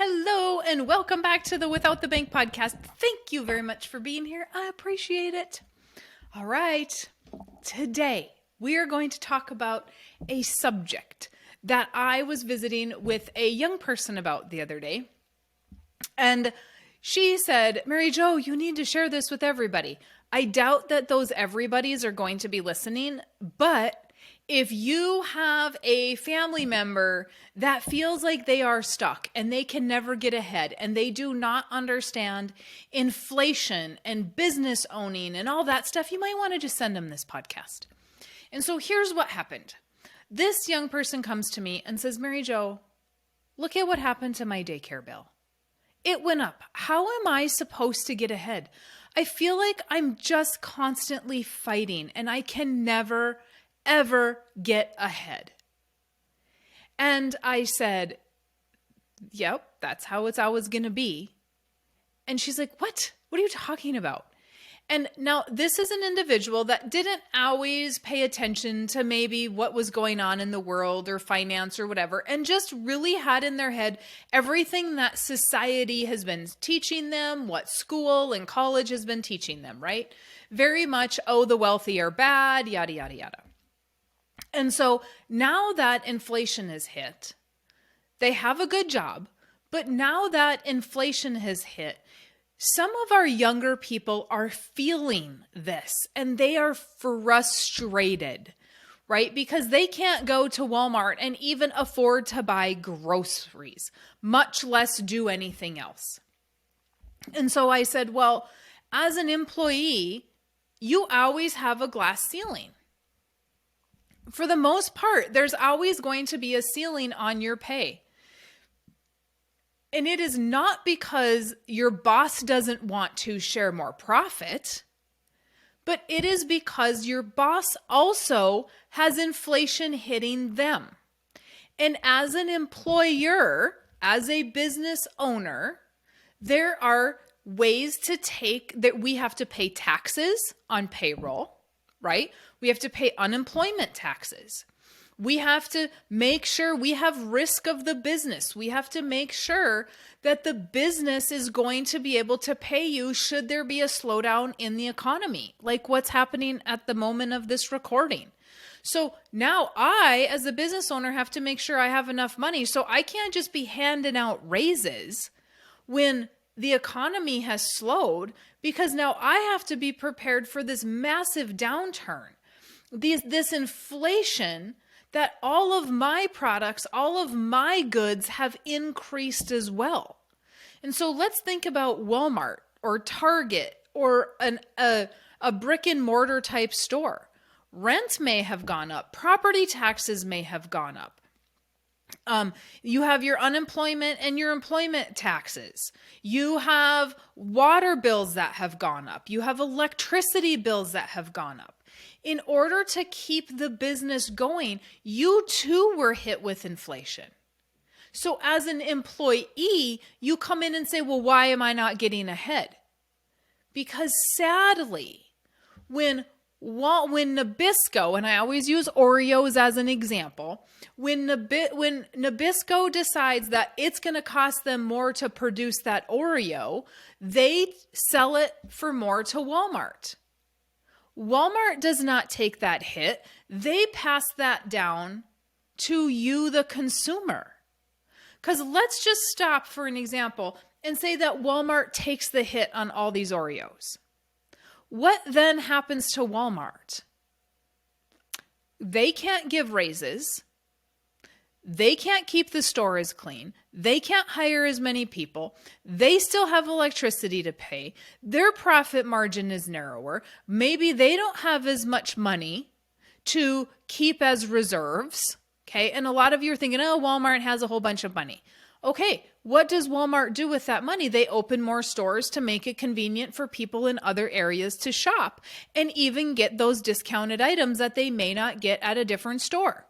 Hello and welcome back to the Without the Bank podcast. Thank you very much for being here. I appreciate it. All right. Today we are going to talk about a subject that I was visiting with a young person about the other day. And she said, Mary Jo, you need to share this with everybody. I doubt that those everybody's are going to be listening, but if you have a family member that feels like they are stuck and they can never get ahead and they do not understand inflation and business owning and all that stuff, you might want to just send them this podcast. And so here's what happened. This young person comes to me and says, Mary Jo, look at what happened to my daycare bill. It went up. How am I supposed to get ahead? I feel like I'm just constantly fighting and I can never ever get ahead. And I said, yep, that's how it's always going to be. And she's like, what? What are you talking about? And now this is an individual that didn't always pay attention to maybe what was going on in the world or finance or whatever, and just really had in their head everything that society has been teaching them, what school and college has been teaching them, right? Very much, oh, the wealthy are bad, yada, yada, yada. And so now that inflation has hit, they have a good job, but now that inflation has hit, some of our younger people are feeling this and they are frustrated, right? Because they can't go to Walmart and even afford to buy groceries, much less do anything else. And so I said, well, as an employee, you always have a glass ceiling. For the most part, there's always going to be a ceiling on your pay. And it is not because your boss doesn't want to share more profit, but it is because your boss also has inflation hitting them. And as an employer, as a business owner, there are ways to take that we have to pay taxes on payroll, right? We have to pay unemployment taxes. We have to make sure we have risk of the business. We have to make sure that the business is going to be able to pay you should there be a slowdown in the economy, like what's happening at the moment of this recording. So now I, as a business owner, have to make sure I have enough money. So I can't just be handing out raises when the economy has slowed, because now I have to be prepared for this massive downturn. This inflation that all of my products, all of my goods have increased as well. And so let's think about Walmart or Target or a brick and mortar type store. Rent may have gone up. Property taxes may have gone up. You have your unemployment and your employment taxes. You have water bills that have gone up. You have electricity bills that have gone up. In order to keep the business going, you too were hit with inflation. So as an employee, you come in and say, well, why am I not getting ahead? Because sadly, when Nabisco, and I always use Oreos as an example, when Nabisco decides that it's going to cost them more to produce that Oreo, they sell it for more to Walmart. Walmart does not take that hit. They pass that down to you, the consumer. Because let's just stop for an example and say that Walmart takes the hit on all these Oreos. What then happens to Walmart? They can't give raises. They can't keep the store as clean. They can't hire as many people. They still have electricity to pay. Their profit margin is narrower. Maybe they don't have as much money to keep as reserves. Okay. And a lot of you are thinking, oh, Walmart has a whole bunch of money. Okay. What does Walmart do with that money? They open more stores to make it convenient for people in other areas to shop and even get those discounted items that they may not get at a different store.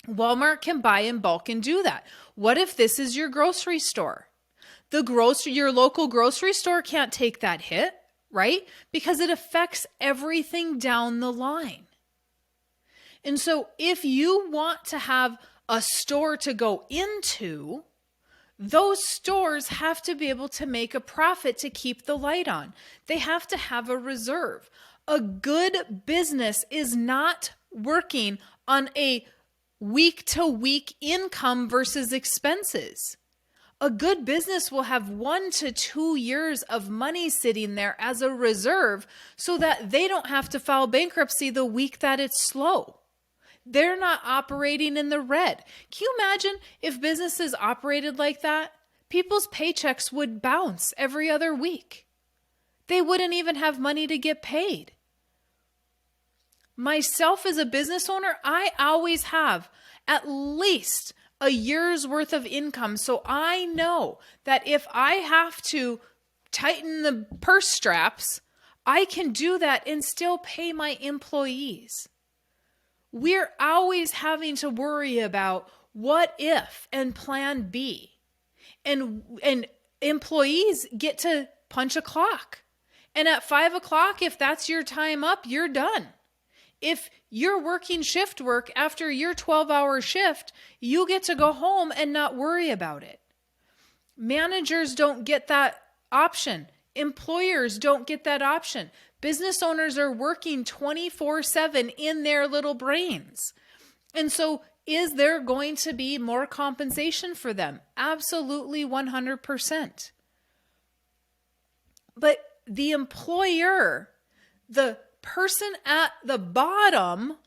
Walmart can buy in bulk and do that. What if this is your grocery store? Your local grocery store can't take that hit, right? Because it affects everything down the line. And so if you want to have a store to go into, those stores have to be able to make a profit to keep the light on. They have to have a reserve. A good business is not working on a week-to-week income versus expenses. A good business will have 1 to 2 years of money sitting there as a reserve so that they don't have to file bankruptcy the week that it's slow. They're not operating in the red. Can you imagine if businesses operated like that? People's paychecks would bounce every other week. They wouldn't even have money to get paid. Myself as a business owner, I always have at least a year's worth of income. So I know that if I have to tighten the purse straps, I can do that and still pay my employees. We're always having to worry about what if and plan B. And employees get to punch a clock. And at 5 o'clock, if that's your time up, you're done. If you're working shift work after your 12-hour shift, you get to go home and not worry about it. Managers don't get that option. Employers don't get that option. Business owners are working 24/7 in their little brains. And so is there going to be more compensation for them? Absolutely 100%. But the employer, the person at the bottom,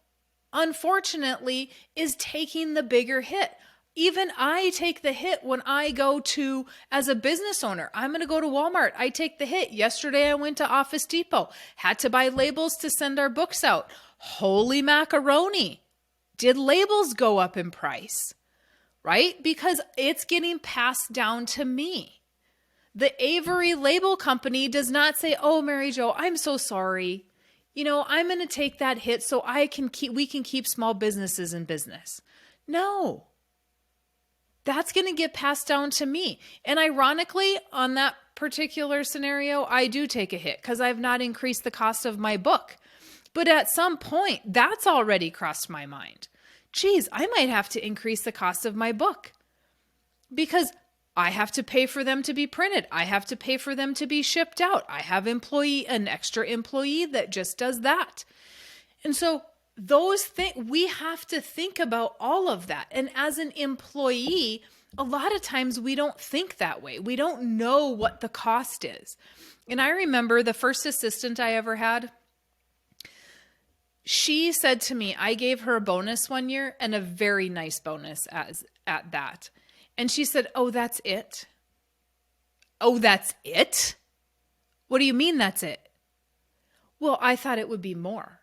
unfortunately, is taking the bigger hit. Even I take the hit when I go to, as a business owner, I'm going to go to Walmart. I take the hit. Yesterday, I went to Office Depot, had to buy labels to send our books out. Holy macaroni. Did labels go up in price? Right? Because it's getting passed down to me. The Avery Label Company does not say, oh, Mary Jo, I'm so sorry. I'm going to take that hit so we can keep small businesses in business. No, that's going to get passed down to me. And ironically, on that particular scenario, I do take a hit because I've not increased the cost of my book. But at some point, that's already crossed my mind. Geez, I might have to increase the cost of my book because I have to pay for them to be printed. I have to pay for them to be shipped out. I have an extra employee that just does that. And so those things, we have to think about all of that. And as an employee, a lot of times we don't think that way. We don't know what the cost is. And I remember the first assistant I ever had, she said to me, I gave her a bonus one year, and a very nice bonus at that. And she said, oh, that's it? Oh, that's it? What do you mean that's it? Well, I thought it would be more.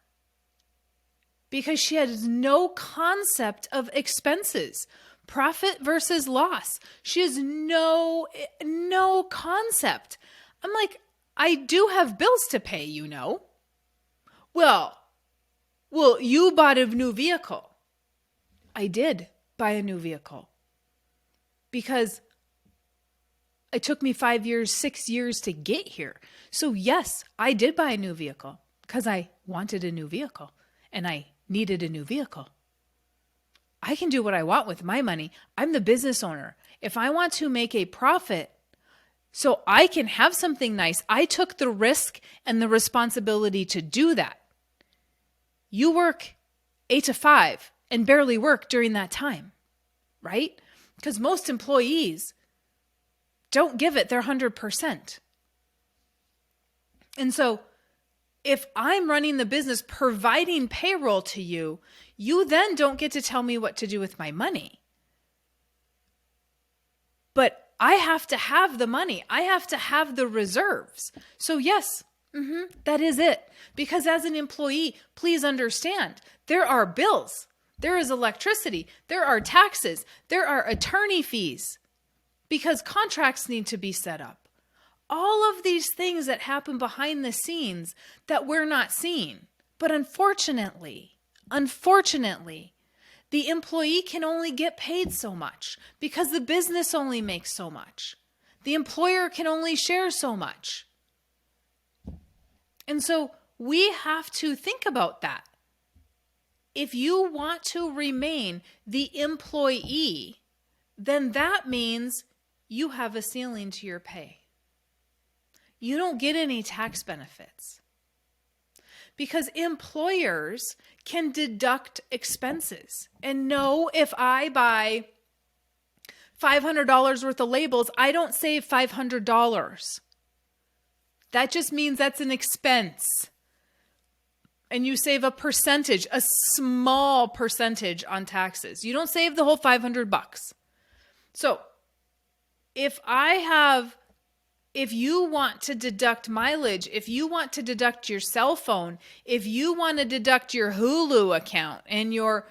Because she had no concept of expenses, profit versus loss. She has no concept. I'm like, I do have bills to pay, Well, you bought a new vehicle. I did buy a new vehicle. Because it took me 5 years, 6 years to get here. So yes, I did buy a new vehicle because I wanted a new vehicle and I needed a new vehicle. I can do what I want with my money. I'm the business owner. If I want to make a profit so I can have something nice, I took the risk and the responsibility to do that. You work 8 to 5 and barely work during that time, right? Because most employees don't give it their 100%. And so if I'm running the business, providing payroll to you, you then don't get to tell me what to do with my money. But I have to have the money. I have to have the reserves. So yes, that is it. Because as an employee, please understand, there are bills. There is electricity, there are taxes, there are attorney fees because contracts need to be set up. All of these things that happen behind the scenes that we're not seeing. But unfortunately, the employee can only get paid so much because the business only makes so much. The employer can only share so much. And so we have to think about that. If you want to remain the employee, then that means you have a ceiling to your pay. You don't get any tax benefits because employers can deduct expenses. And no, if I buy $500 worth of labels, I don't save $500. That just means that's an expense. And you save a percentage, a small percentage on taxes. You don't save the whole $500. So if you want to deduct mileage, if you want to deduct your cell phone, if you want to deduct your Hulu account and your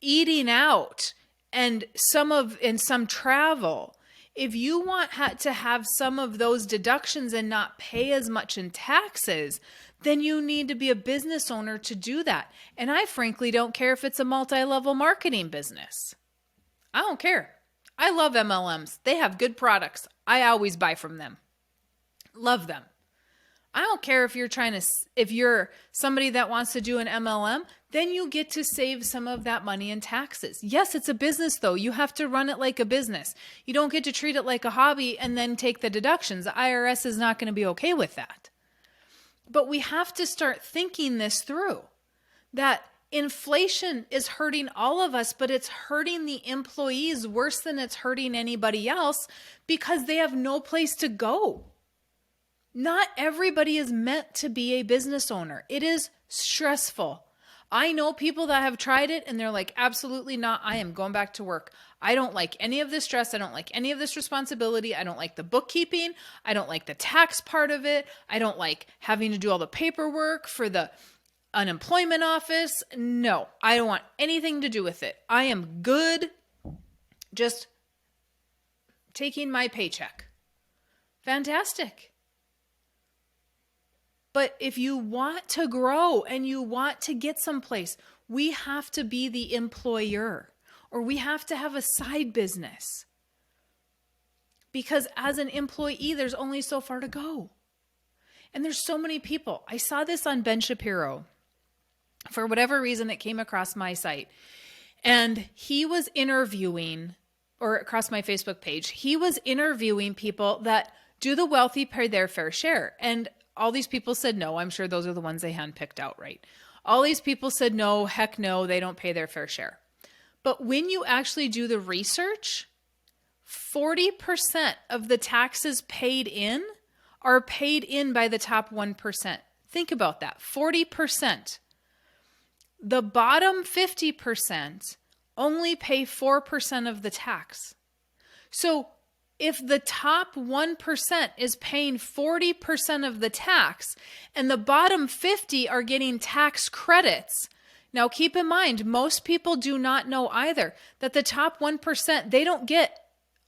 eating out and some travel, if you want to have some of those deductions and not pay as much in taxes, then you need to be a business owner to do that. And I frankly don't care if it's a multi-level marketing business. I don't care. I love MLMs. They have good products. I always buy from them. Love them. I don't care if you're somebody that wants to do an MLM, then you get to save some of that money in taxes. Yes, it's a business though. You have to run it like a business. You don't get to treat it like a hobby and then take the deductions. The IRS is not going to be okay with that. But we have to start thinking this through, that inflation is hurting all of us, but it's hurting the employees worse than it's hurting anybody else because they have no place to go. Not everybody is meant to be a business owner. It is stressful. I know people that have tried it and they're like, absolutely not. I am going back to work. I don't like any of this stress. I don't like any of this responsibility. I don't like the bookkeeping. I don't like the tax part of it. I don't like having to do all the paperwork for the unemployment office. No, I don't want anything to do with it. I am good just taking my paycheck. Fantastic. But if you want to grow and you want to get someplace, we have to be the employer or we have to have a side business. Because as an employee, there's only so far to go. And there's so many people. I saw this on Ben Shapiro. For whatever reason, it came across my site. And he was interviewing, or across my Facebook page, he was interviewing people that do the wealthy pay their fair share. And all these people said no. I'm sure those are the ones they handpicked out, right? All these people said no, heck no, they don't pay their fair share. But when you actually do the research, 40% of the taxes paid in are paid in by the top 1%. Think about that, 40%. The bottom 50% only pay 4% of the tax. So if the top 1% is paying 40% of the tax and the bottom 50 are getting tax credits, now keep in mind, most people do not know either that the top 1%, they don't get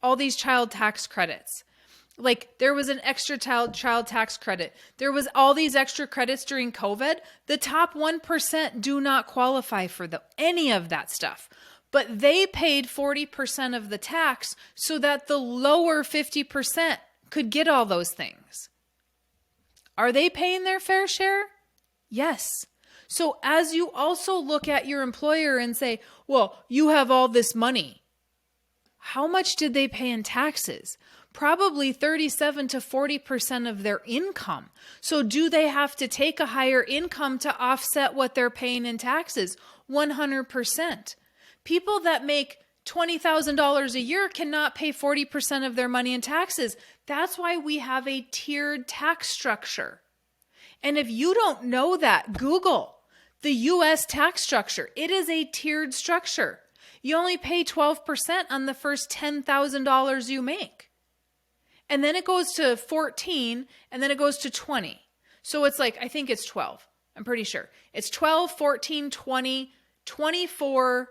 all these child tax credits. Like there was an extra child tax credit. There was all these extra credits during COVID. The top 1% do not qualify for any of that stuff. But they paid 40% of the tax so that the lower 50% could get all those things. Are they paying their fair share? Yes. So as you also look at your employer and say, well, you have all this money. How much did they pay in taxes? Probably 37 to 40% of their income. So do they have to take a higher income to offset what they're paying in taxes? 100%. People that make $20,000 a year cannot pay 40% of their money in taxes. That's why we have a tiered tax structure. And if you don't know that, Google the U.S. tax structure. It is a tiered structure. You only pay 12% on the first $10,000 you make. And then it goes to 14, and then it goes to 20. So it's like, I think it's 12. I'm pretty sure. It's 12, 14, 20, 24,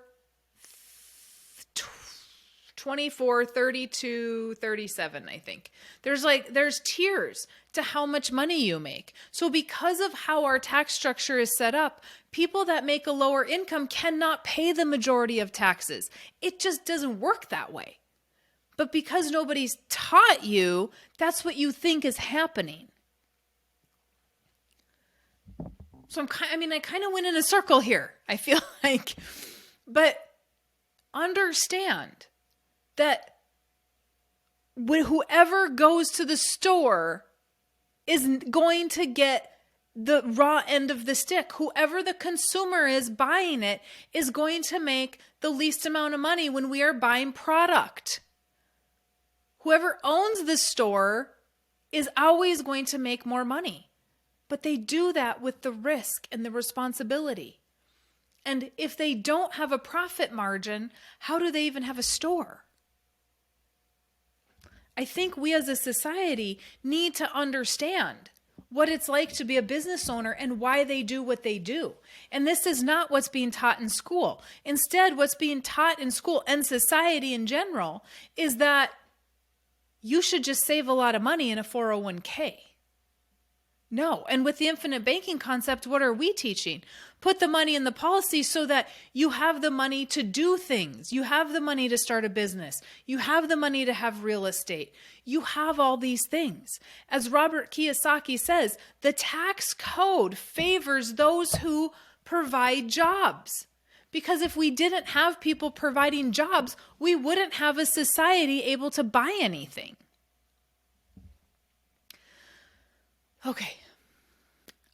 24, 32, 37, I think. There's tiers to how much money you make. So because of how our tax structure is set up, people that make a lower income cannot pay the majority of taxes. It just doesn't work that way. But because nobody's taught you, that's what you think is happening. So I kind of went in a circle here, I feel like. But understand that whoever goes to the store is going to get the raw end of the stick. Whoever the consumer is buying it is going to make the least amount of money when we are buying product. Whoever owns the store is always going to make more money. But they do that with the risk and the responsibility. And if they don't have a profit margin, how do they even have a store? I think we as a society need to understand what it's like to be a business owner and why they do what they do. And this is not what's being taught in school. Instead, what's being taught in school and society in general is that you should just save a lot of money in a 401k. No. And with the infinite banking concept, what are we teaching? Put the money in the policy so that you have the money to do things. You have the money to start a business. You have the money to have real estate. You have all these things. As Robert Kiyosaki says, the tax code favors those who provide jobs. Because if we didn't have people providing jobs, we wouldn't have a society able to buy anything. Okay.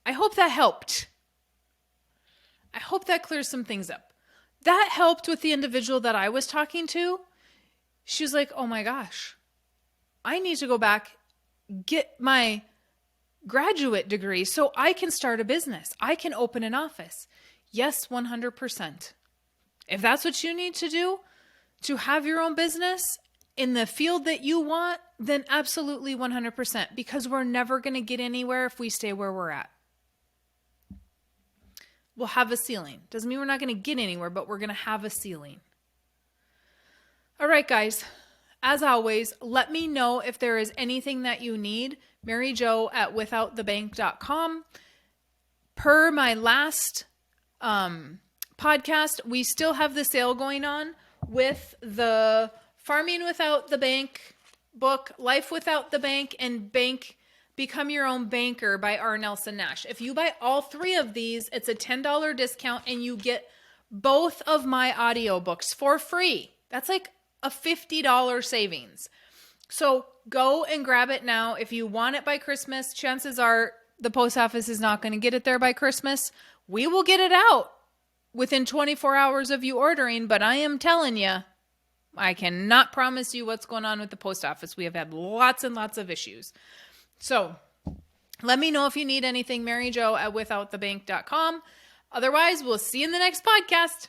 I hope that helped. I hope that clears some things up. That helped with the individual that I was talking to. She was like, oh my gosh, I need to go back, get my graduate degree so I can start a business. I can open an office. Yes, 100%. If that's what you need to do to have your own business in the field that you want, then absolutely 100%, because we're never going to get anywhere if we stay where we're at. We'll have a ceiling. Doesn't mean we're not going to get anywhere, but we're going to have a ceiling. All right, guys. As always, let me know if there is anything that you need. Mary Jo at withoutthebank.com. Per my last podcast, we still have the sale going on with the Farming Without the Bank book, Life Without the Bank, and Become Your Own Banker by R. Nelson Nash. If you buy all three of these, it's a $10 discount and you get both of my audiobooks for free. That's like a $50 savings. So go and grab it now. If you want it by Christmas, chances are the post office is not going to get it there by Christmas. We will get it out within 24 hours of you ordering, but I am telling you, I cannot promise you what's going on with the post office. We have had lots and lots of issues. So let me know if you need anything, Mary Jo at withoutthebank.com. Otherwise, we'll see you in the next podcast.